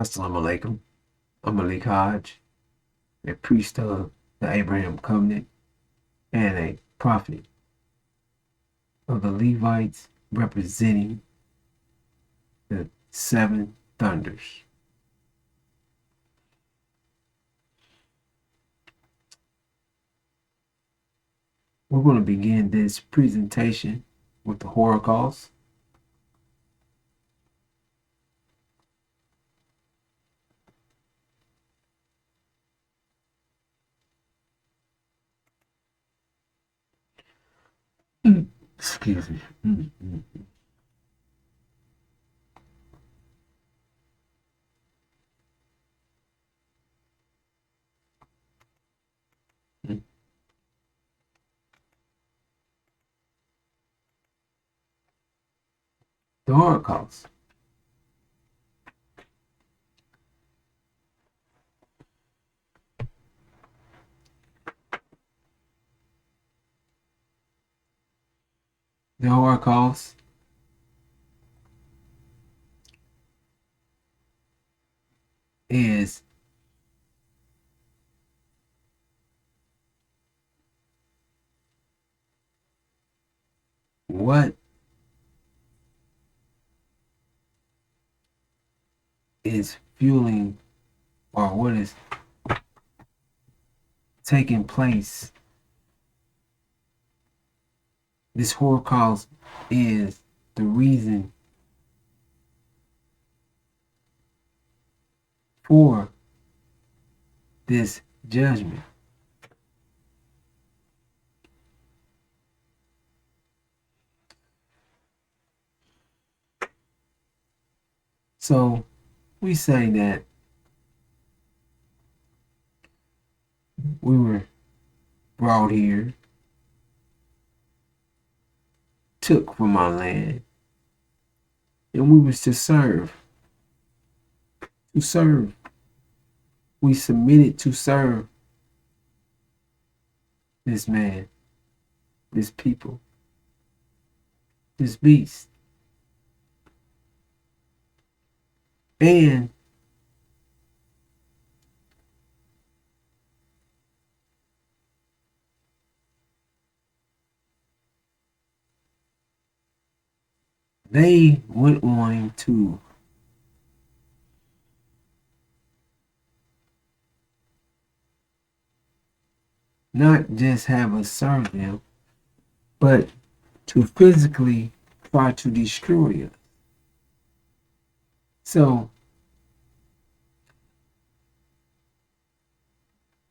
Assalamu alaikum. I'm Malik Hodge, a priest of the Abraham Covenant and a prophet of the Levites representing the seven thunders. We're going to begin this presentation with the Holocaust. Excuse me. The Holocaust. The Holocaust is what is fueling or what is taking place. This Holocaust is the reason for this judgment. So we say that we were brought here, took from our land, and we was to serve. To serve. We submitted to serve this man, this people, this beast. And they went on to not just have us serve them, but to physically try to destroy us. So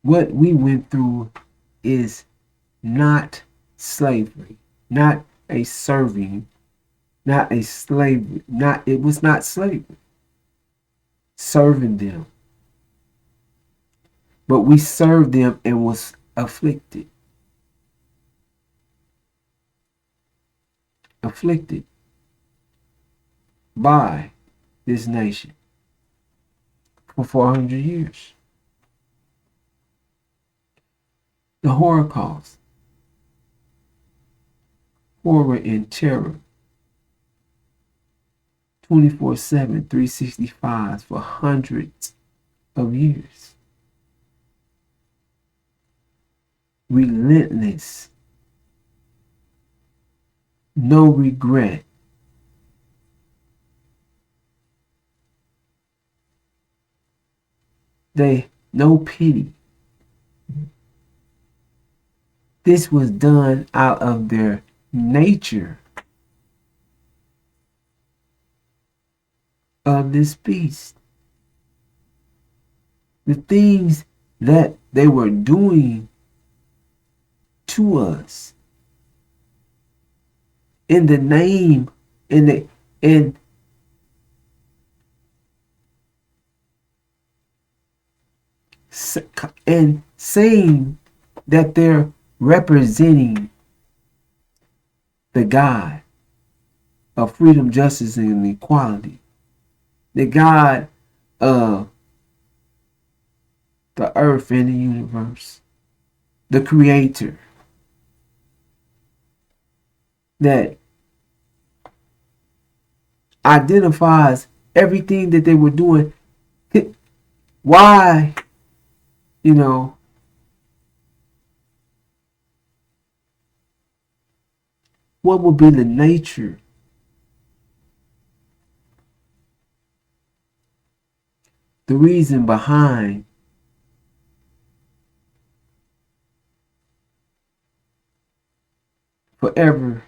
what we went through is not slavery, not a serving, not a slavery, it was not slavery, serving them. But we served them and was afflicted by this nation for 400 years. The Holocaust, horror and terror, 24/7, 365 for hundreds of years. Relentless, no regret. No pity. This was done out of their nature of this beast. The things that they were doing to us in the name and saying that they're representing the God of freedom, justice, and equality, the God of the earth and the universe, the creator that identifies everything that they were doing Why, you know, what would be the nature, the reason behind forever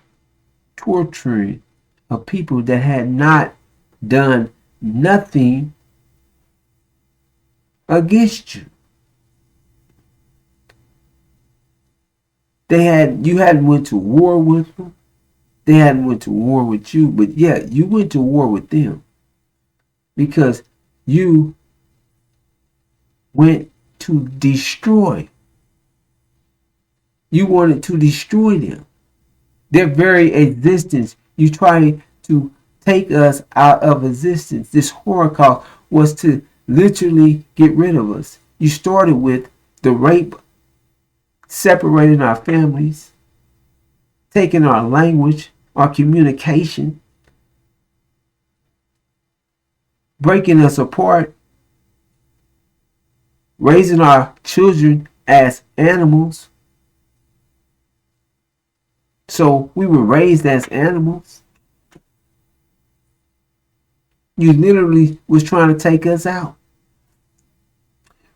torturing of people that had not done nothing against you? You hadn't went to war with them. They hadn't went to war with you, but yeah, you went to war with them because you went to destroy. You wanted to destroy them. Their very existence. You tried to take us out of existence. This Holocaust was to literally get rid of us. You started with the rape, separating our families, taking our language, our communication, breaking us apart, raising our children as animals. So we were raised as animals. You literally was trying to take us out.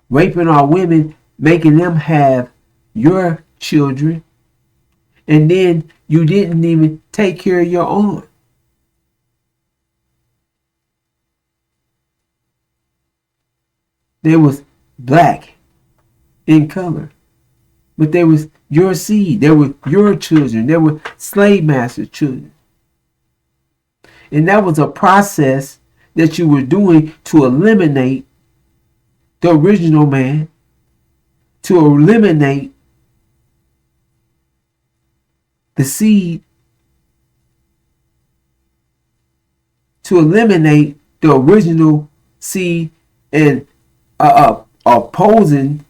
Raping our women, making them have your children, and then you didn't even take care of your own. They was black in color, but they was your seed. They were your children. They were slave master children. And that was a process that you were doing to eliminate the original man, to eliminate the seed, to eliminate the original seed, and opposing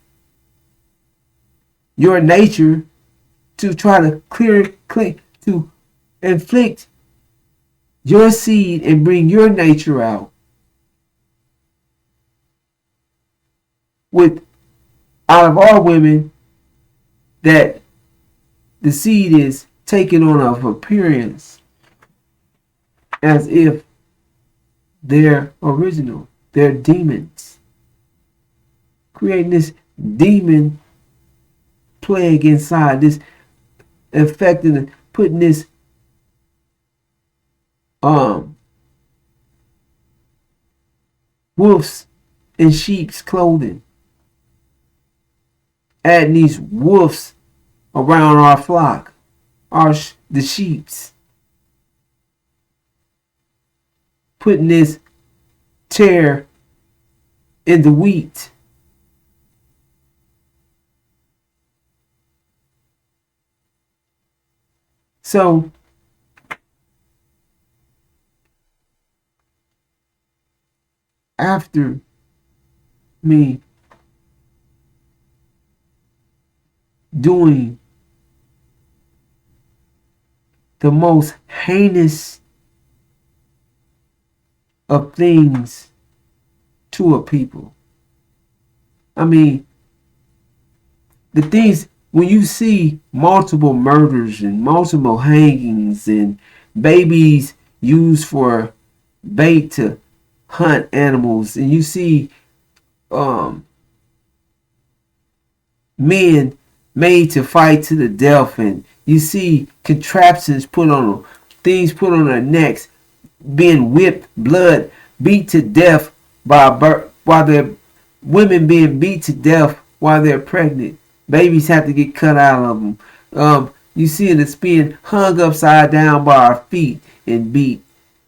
your nature, to try to to inflict your seed and bring your nature out with out of our women, that the seed is taken on of appearance as if they're original. They're demons. Creating this demon plague inside, this affecting, putting this wolves in sheep's clothing, adding these wolves around our flock, the sheeps, putting this tear in the wheat. So after me doing the most heinous of things to a people, I mean, the things, when you see multiple murders and multiple hangings and babies used for bait to hunt animals, and you see men made to fight to the death, and you see contraptions put on them, things put on their necks, being whipped, blood, beat to death while their women being beat to death while they're pregnant. Babies have to get cut out of them. You see it, it's being hung upside down by our feet and beat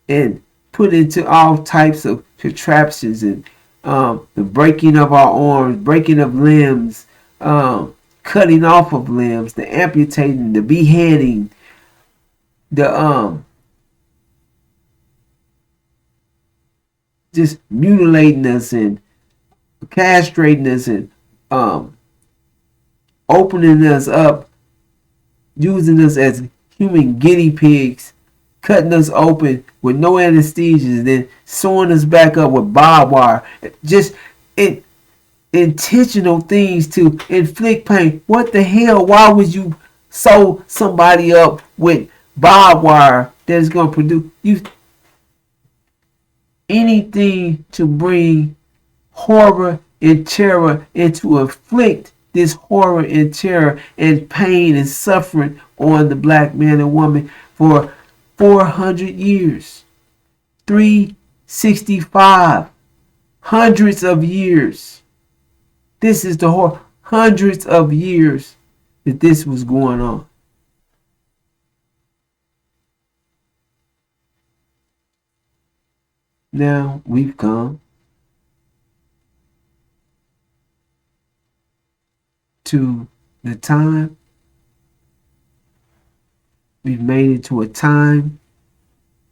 and put into all types of contraptions, and the breaking of our arms, breaking of limbs, cutting off of limbs, the amputating, the beheading, the just mutilating us and castrating us and opening us up, using us as human guinea pigs, cutting us open with no anesthesia, then sewing us back up with barbed wire. Just intentional things to inflict pain. What the hell? Why would you sew somebody up with barbed wire that's going to produce you anything to bring horror and terror and to inflict this horror and terror and pain and suffering on the black man and woman for 400 years, 365, hundreds of years. This is the horror, hundreds of years that this was going on. Now we've come to the time, we've made it to a time,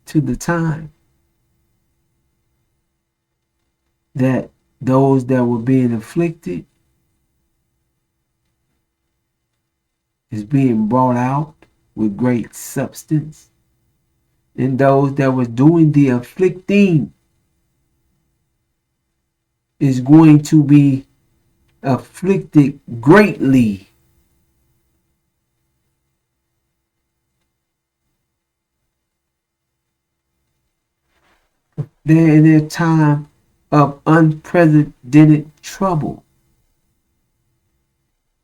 to the time that those that were being afflicted is being brought out with great substance, and those that was doing the afflicting is going to be afflicted greatly. They're in their time of unprecedented trouble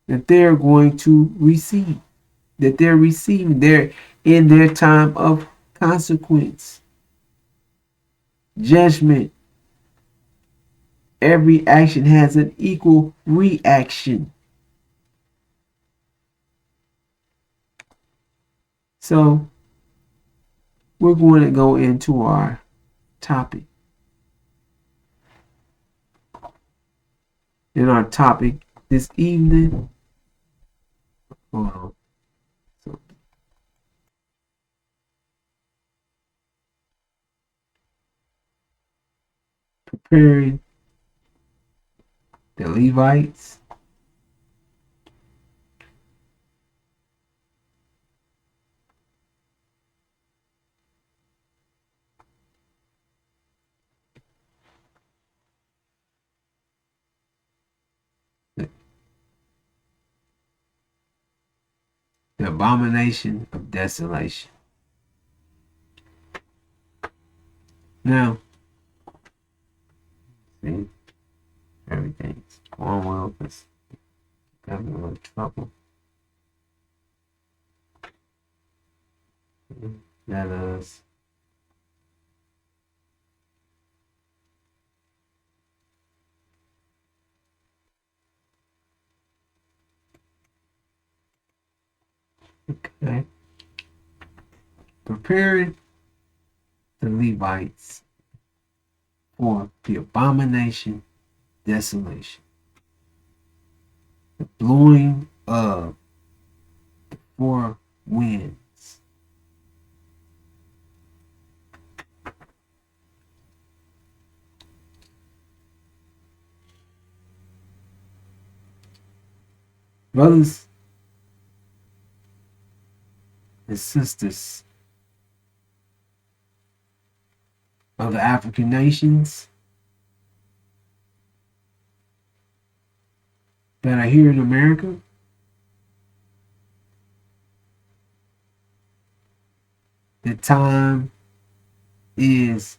that they're going to receive, that they're receiving. They're in their time of consequence, judgment. Every action has an equal reaction. So we're going to go into our topic. In our topic this evening, hold on. So, preparing the Levites, the abomination of desolation. Now, see, everything's going well because having a little trouble. Let us okay. Preparing the Levites for the abomination, desolation, the blowing of the four winds. Brothers and sisters of the African nations that are here in America, the time is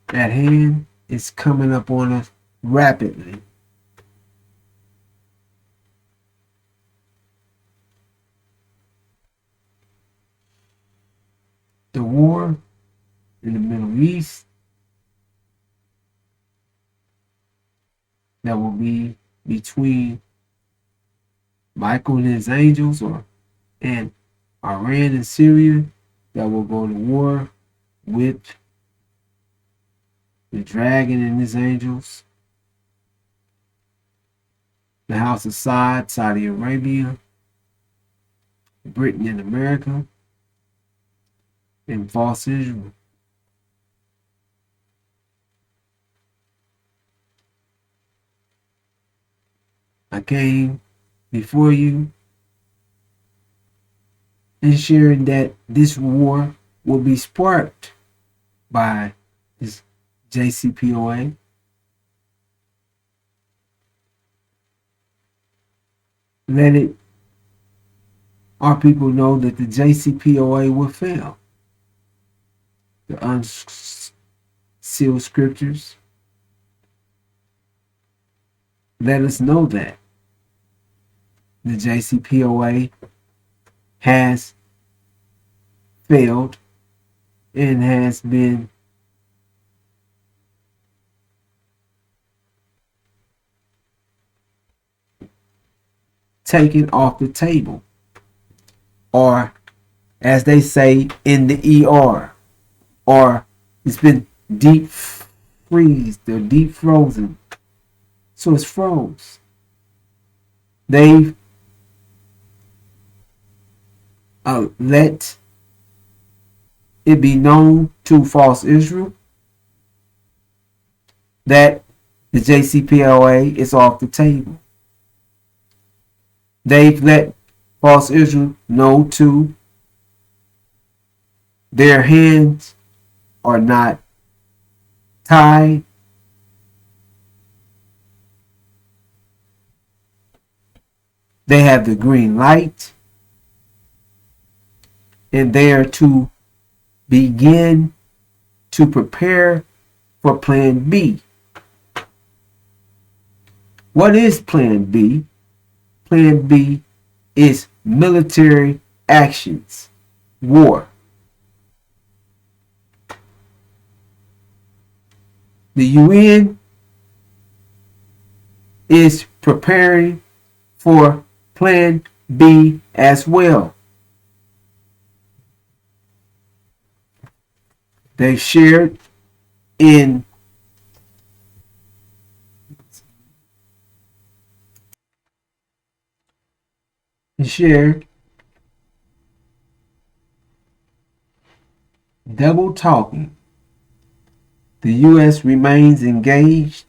at hand. It's coming up on us rapidly. The war in the Middle East that will be between Michael and his angels, and Iran and Syria that will go to war with the dragon and his angels, the House of Saud, Saudi Arabia, Britain and America, and false Israel. I came before you ensuring that this war will be sparked by this JCPOA, let it our people know that the JCPOA will fail. The unsealed scriptures let us know that the JCPOA has failed and has been taken off the table, or as they say, in the ER, or it's been deep freezed or deep frozen. So it's froze. They've let it be known to false Israel that the JCPOA is off the table. They've let false Israel know too their hands are not tied. They have the green light, and they are to begin to prepare for Plan B. What is Plan B? Plan B is military actions, war. The UN is preparing for Plan B as well. They shared in double talking. The U.S. remains engaged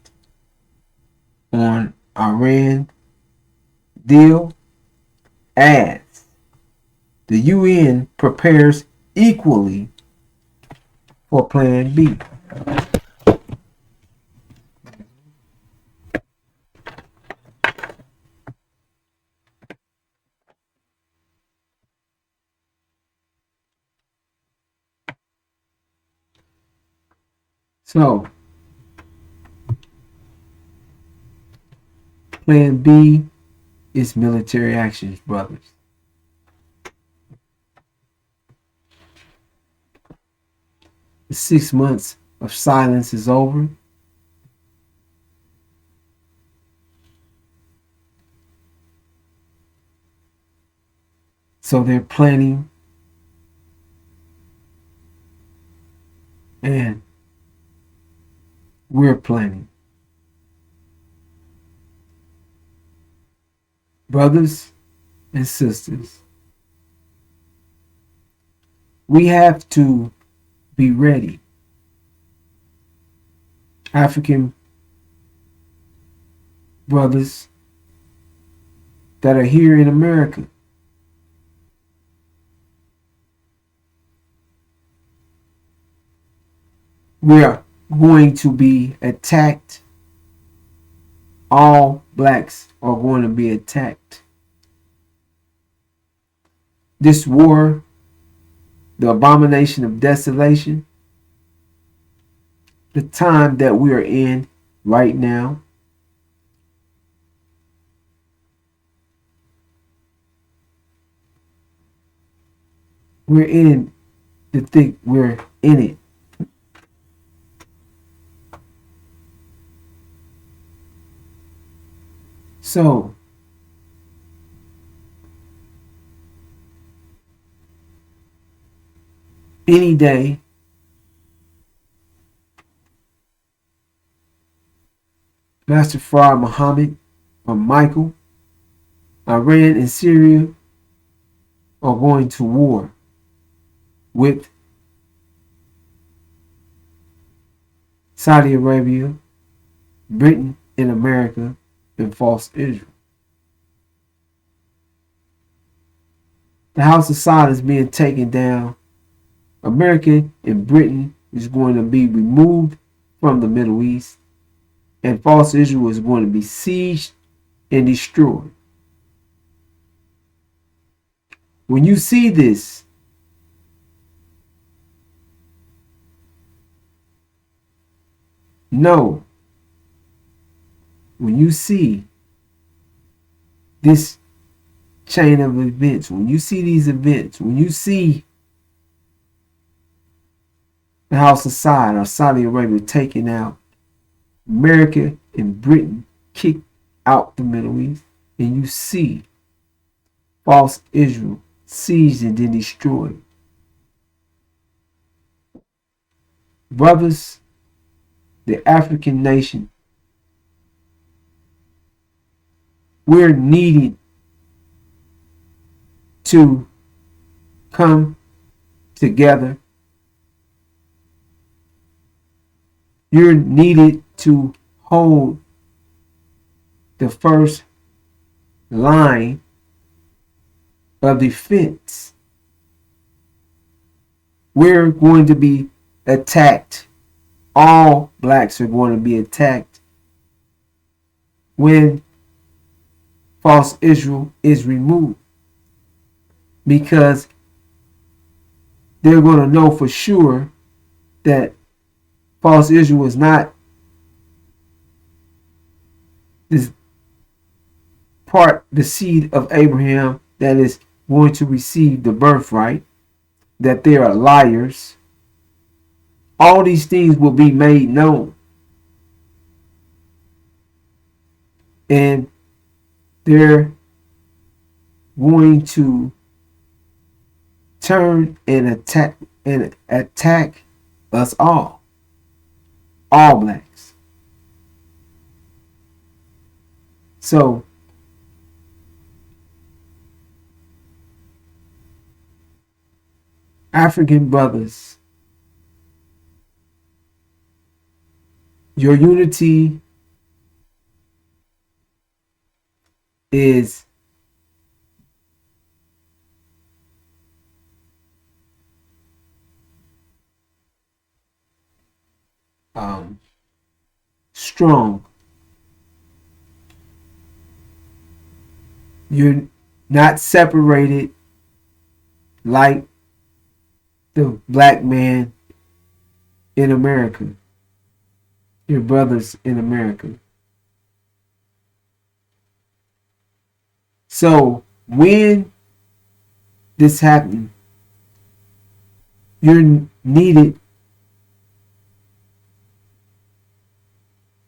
on Iran deal as the UN prepares equally for Plan B. So, Plan B is military actions, brothers. The 6 months of silence is over. So they're planning, and we're planning. Brothers and sisters, we have to be ready. African brothers that are here in America, we are going to be attacked. All blacks are going to be attacked. This war, the abomination of desolation, the time that we are in right now, we're in the thick, we're in it. So, any day, Master Fard Muhammad or Michael, Iran and Syria are going to war with Saudi Arabia, Britain, and America, and false Israel. The House of Saud is being taken down. America and Britain is going to be removed from the Middle East, and false Israel is going to be sieged and destroyed. When you see this, know, when you see this chain of events, when you see these events, when you see the House of Saud or Saudi Arabia taking out America and Britain, kicked out the Middle East, and you see false Israel seized and then destroyed. Brothers, the African nation, we're needed to come together. You're needed to hold the first line of defense. We're going to be attacked. All blacks are going to be attacked when false Israel is removed, because they're going to know for sure that false Israel is not this part, the seed of Abraham that is going to receive the birthright, that they are liars. All these things will be made known. And they're going to turn and attack us all blacks. So African brothers, your unity is strong. You're not separated like the black man in America, your brothers in America. So when this happened, you're needed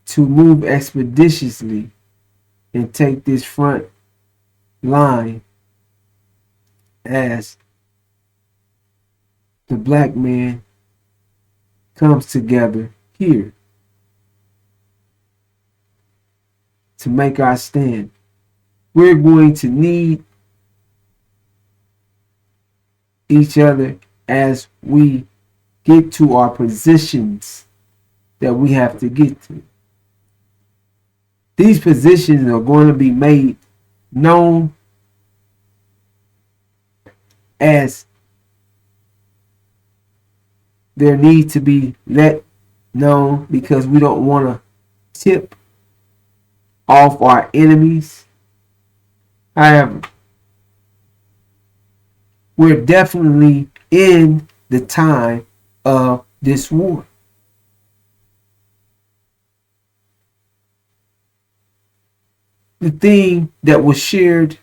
to move expeditiously and take this front line as the black man comes together here to make our stand. We're going to need each other as we get to our positions that we have to get to. These positions are going to be made known as there need to be let known, because we don't want to tip off our enemies. However, we're definitely in the time of this war. The thing that was shared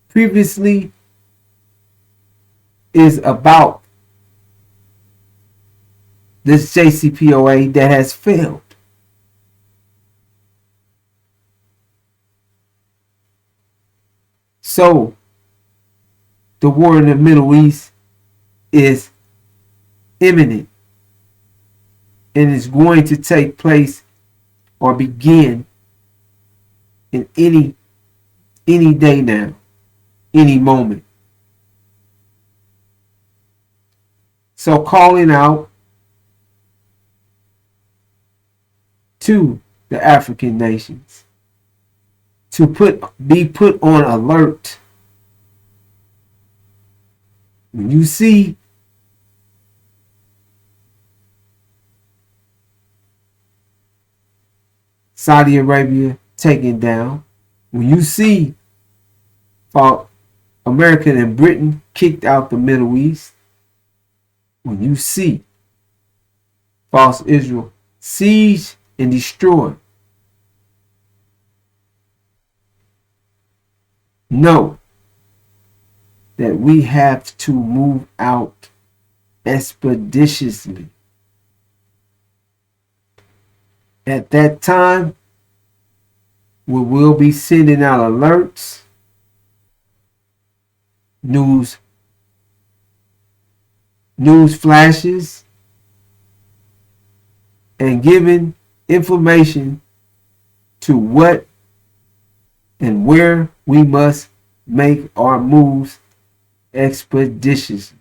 previously is about this JCPOA that has failed. So, the war in the Middle East is imminent and is going to take place or begin in any day now, any moment. So calling out to the African nations to be put on alert. When you see Saudi Arabia taken down, when you see America and Britain kicked out the Middle East, when you see false Israel siege and destroy, know that we have to move out expeditiously. At that time, we will be sending out alerts, news flashes, and giving information to what and where we must make our moves expeditiously.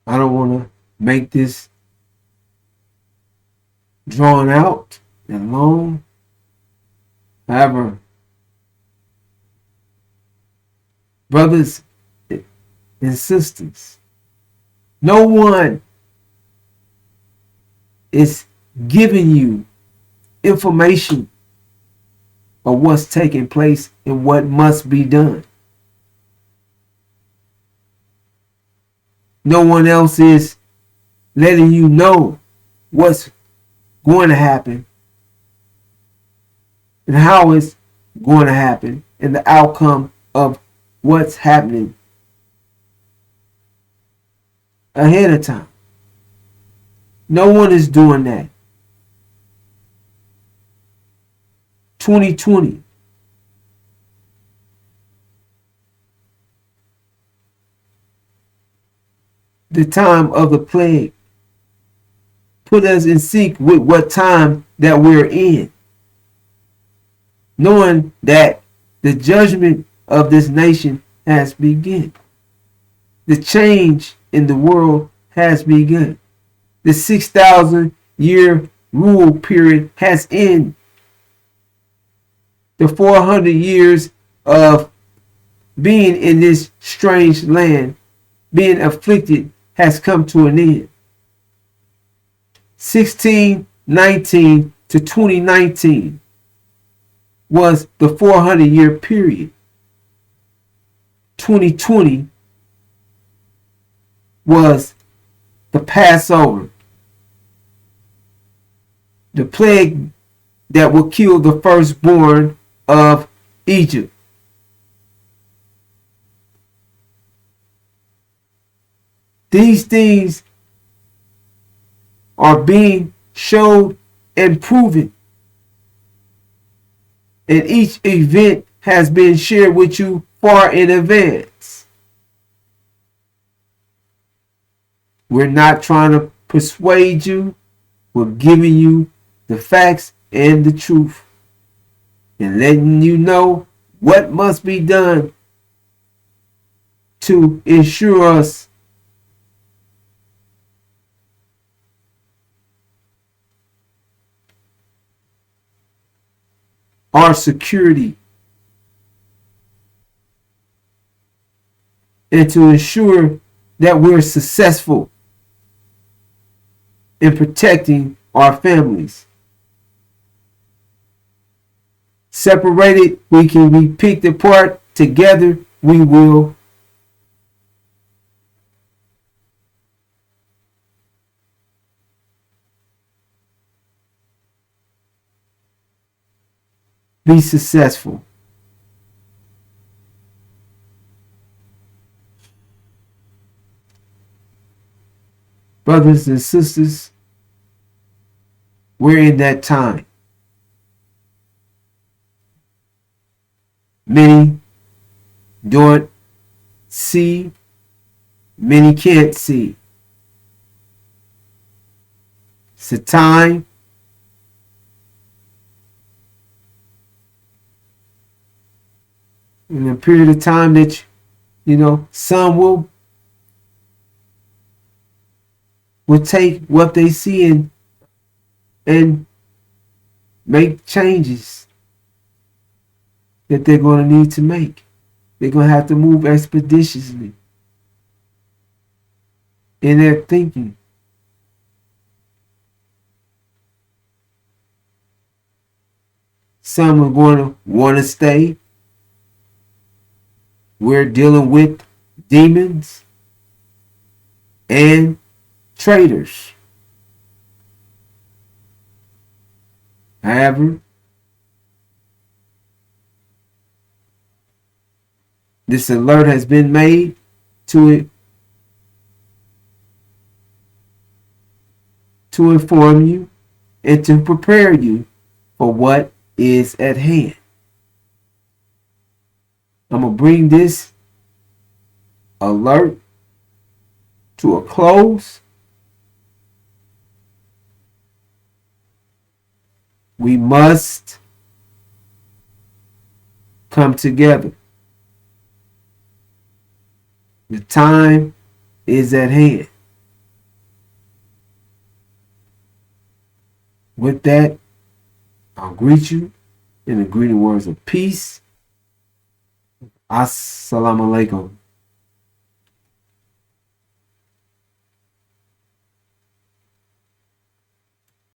I don't want to make this drawn out and long. However, brothers and sisters, no one is giving you information of what's taking place and what must be done. No one else is letting you know what's going to happen and how it's going to happen and the outcome of what's happening ahead of time. No one is doing that. 2020. The time of the plague put us in sync with what time that we're in, knowing that the judgment of this nation has begun. The change in the world has begun. The 6,000 year rule period has ended. The 400 years of being in this strange land, being afflicted, has come to an end. 1619 to 2019 was the 400-year period. 2020 was the Passover, the plague that will kill the firstborn of Egypt. These things are being showed and proven. And each event has been shared with you far in advance. We're not trying to persuade you. We're giving you the facts and the truth and letting you know what must be done to ensure us our security and to ensure that we're successful in protecting our families. Separated, we can be picked apart. Together, we will be successful. Brothers and sisters, we're in that time. Many don't see, many can't see. It's a time in a period of time that, some will take what they see and make changes that they're going to need to make. They're going to have to move expeditiously. in their thinking. Some are going to want to stay. We're dealing with demons and traitors. However, this alert has been made to inform you and to prepare you for what is at hand. I'm going to bring this alert to a close. We must come together. The time is at hand. With that, I'll greet you in the greeting words of peace. Assalamu alaikum.